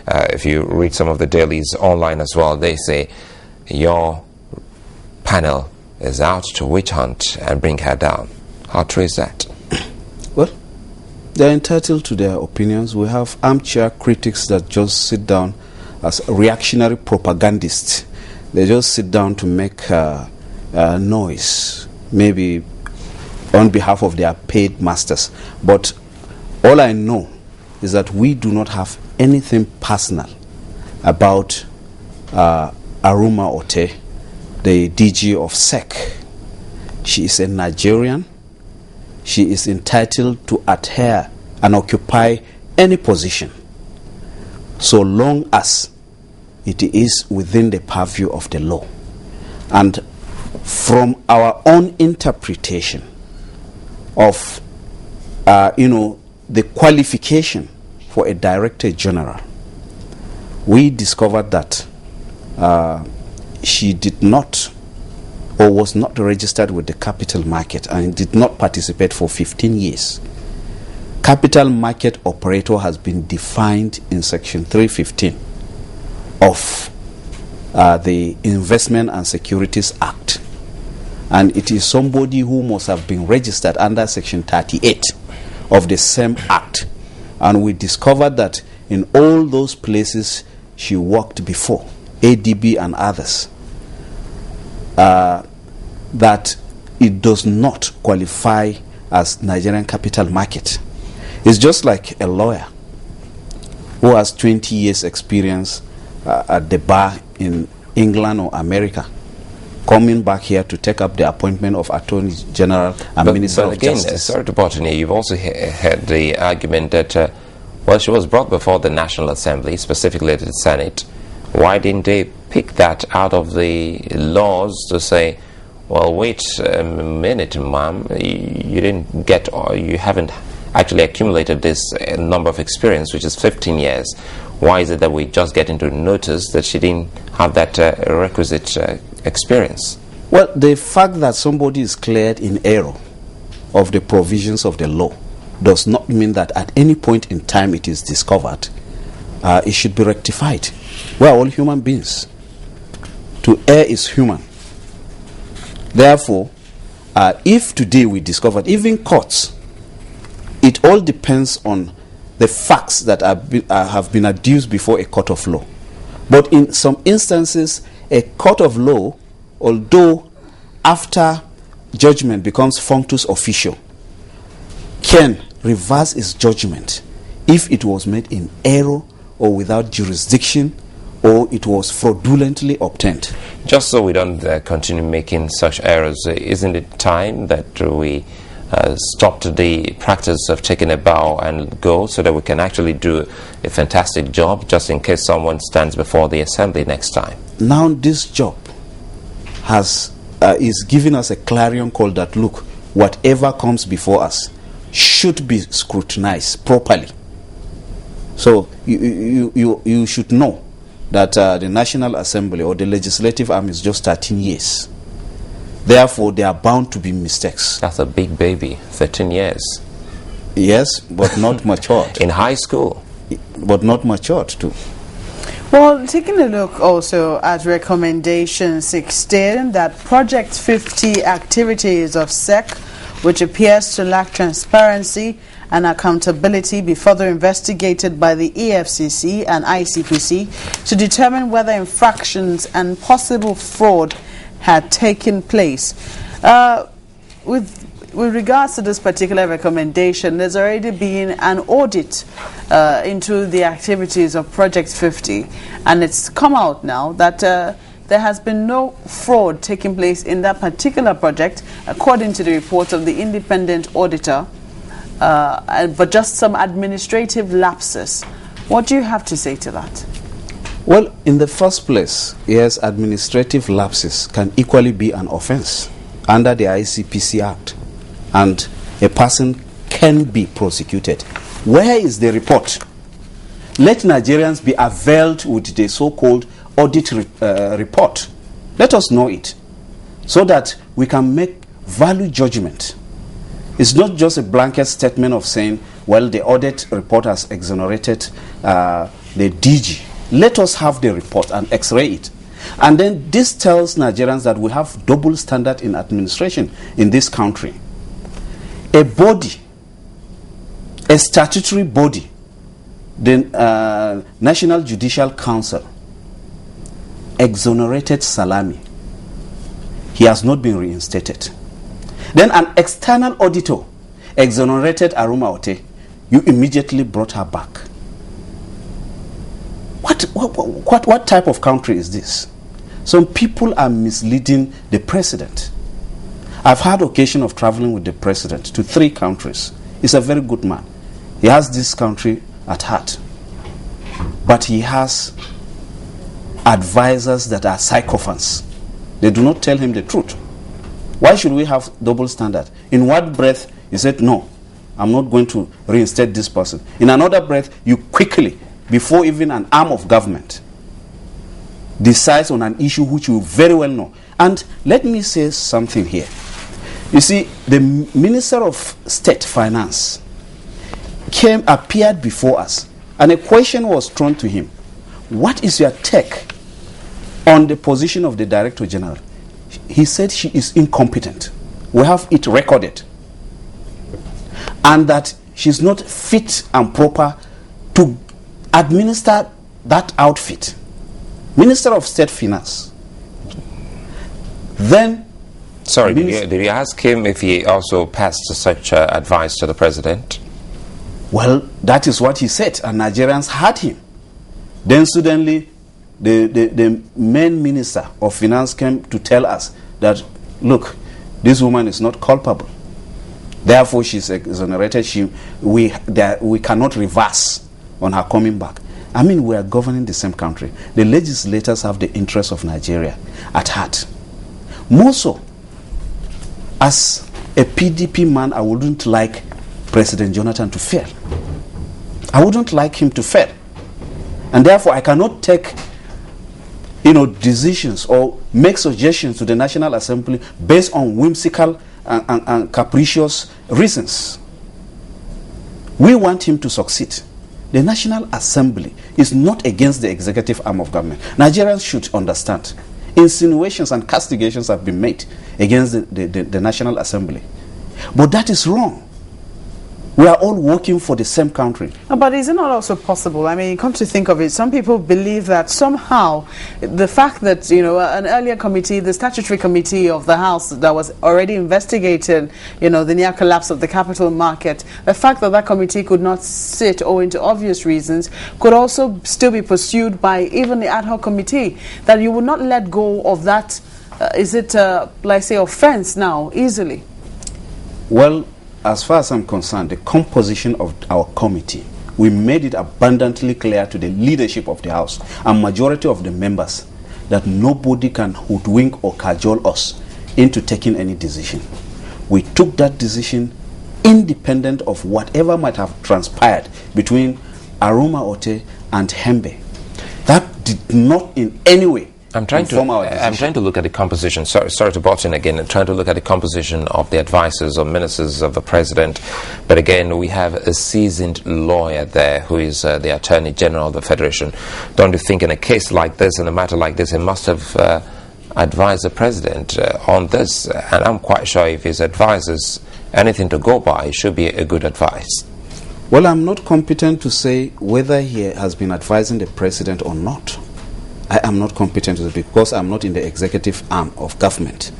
if you read some of the dailies online as well, they say your panel is out to witch hunt and bring her down. How true is that? Well, they're entitled to their opinions. We have armchair critics that just sit down as reactionary propagandists. They just sit down to make noise, maybe on behalf of their paid masters. But all I know is that we do not have anything personal about Aruma Ote, the DG of SEC. She is a Nigerian. She is entitled to adhere and occupy any position so long as it is within the purview of the law. And from our own interpretation of the qualification for a Director General, we discovered that she did not or was not registered with the capital market and did not participate for 15 years. Capital market operator has been defined in Section 315 of the Investment and Securities Act. And it is somebody who must have been registered under Section 38 of the same Act. And we discovered that in all those places she worked before, ADB and others, that it does not qualify as Nigerian capital market. It's just like a lawyer who has 20 years experience at the bar in England or America, coming back here to take up the appointment of Attorney General and Minister of Justice. Sorry to butt in here, you've also heard the argument that, well, she was brought before the National Assembly, specifically the Senate. Why didn't they pick that out of the laws to say, well, wait a minute, ma'am, you didn't get, or you haven't actually accumulated this number of experience, which is 15 years. Why is it that we just get into notice that she didn't have that requisite experience? Well, the fact that somebody is cleared in error of the provisions of the law does not mean that at any point in time it is discovered. It should be rectified. We are all human beings. To err is human. Therefore, if today we discovered, even courts, it all depends on the facts that have been adduced before a court of law. But in some instances, a court of law, although after judgment becomes functus officio, can reverse its judgment if it was made in error or without jurisdiction, or it was fraudulently obtained. Just so we don't continue making such errors, isn't it time that we stopped the practice of taking a bow and go, so that we can actually do a fantastic job, just in case someone stands before the assembly next time? Now this job is giving us a clarion call that, look, whatever comes before us should be scrutinized properly. So you should know that the National Assembly or the legislative arm is just 13 years. Therefore, there are bound to be mistakes. That's a big baby, 13 years. Yes, but not matured. In high school. But not matured too. Well, taking a look also at recommendation 16, that Project 50 activities of SEC, which appears to lack transparency and accountability, be further investigated by the EFCC and ICPC to determine whether infractions and possible fraud had taken place. With regards to this particular recommendation, there's already been an audit into the activities of Project 50, and it's come out now that there has been no fraud taking place in that particular project, according to the report of the independent auditor, but just some administrative lapses. What do you have to say to that? Well, in the first place, yes, administrative lapses can equally be an offense under the ICPC Act, and a person can be prosecuted. Where is the report? Let Nigerians be availed with the so-called audit report. Let us know it, so that we can make value judgment. It's not just a blanket statement of saying, well, the audit report has exonerated the DG. Let us have the report and x-ray it. And then this tells Nigerians that we have double standard in administration in this country. A body, a statutory body, the National Judicial Council, exonerated Salami. He has not been reinstated. Then an external auditor exonerated Aroma Ote. You immediately brought her back. What type of country is this? Some people are misleading the president. I've had occasion of traveling with the president to 3 countries. He's a very good man. He has this country at heart. But he has advisors that are sycophants. They do not tell him the truth. Why should we have double standard? In one breath, he said, no, I'm not going to reinstate this person. In another breath, you quickly, before even an arm of government, decides on an issue which you very well know. And let me say something here. You see, the Minister of State Finance appeared before us, and a question was thrown to him. What is your take on the position of the Director General? He said she is incompetent. We have it recorded. And that she's not fit and proper to administer that outfit. Minister of State Finance. Then... Sorry, did you ask him if he also passed such advice to the president? Well, that is what he said, and Nigerians heard him. Then suddenly, the main minister of finance came to tell us that, look, this woman is not culpable. Therefore, she's exonerated. We cannot reverse on her coming back. I mean, we are governing the same country. The legislators have the interests of Nigeria at heart. More so, as a PDP man, I wouldn't like President Jonathan to fail. I wouldn't like him to fail. And therefore, I cannot take decisions or make suggestions to the National Assembly based on whimsical and capricious reasons. We want him to succeed. The National Assembly is not against the executive arm of government. Nigerians should understand. Insinuations and castigations have been made against the National Assembly. But that is wrong. We are all working for the same country. But is it not also possible? I mean, come to think of it, some people believe that somehow the fact that, an earlier committee, the statutory committee of the House that was already investigating, the near collapse of the capital market, the fact that that committee could not sit owing to obvious reasons could also still be pursued by even the ad hoc committee, that you would not let go of that, offense now easily? Well, as far as I'm concerned, the composition of our committee, we made it abundantly clear to the leadership of the House and majority of the members that nobody can hoodwink or cajole us into taking any decision. We took that decision independent of whatever might have transpired between Aroma Ote and Hembe. That did not in any way I'm trying to look at the composition. Sorry to butt in again. I'm trying to look at the composition of the advisors or ministers of the president. But again, we have a seasoned lawyer there who is the Attorney General of the Federation. Don't you think in a case like this, in a matter like this, he must have advised the president on this? And I'm quite sure if his advises anything to go by, it should be a good advice. Well, I'm not competent to say whether he has been advising the president or not. I am not competent to say because I'm not in the executive arm of government.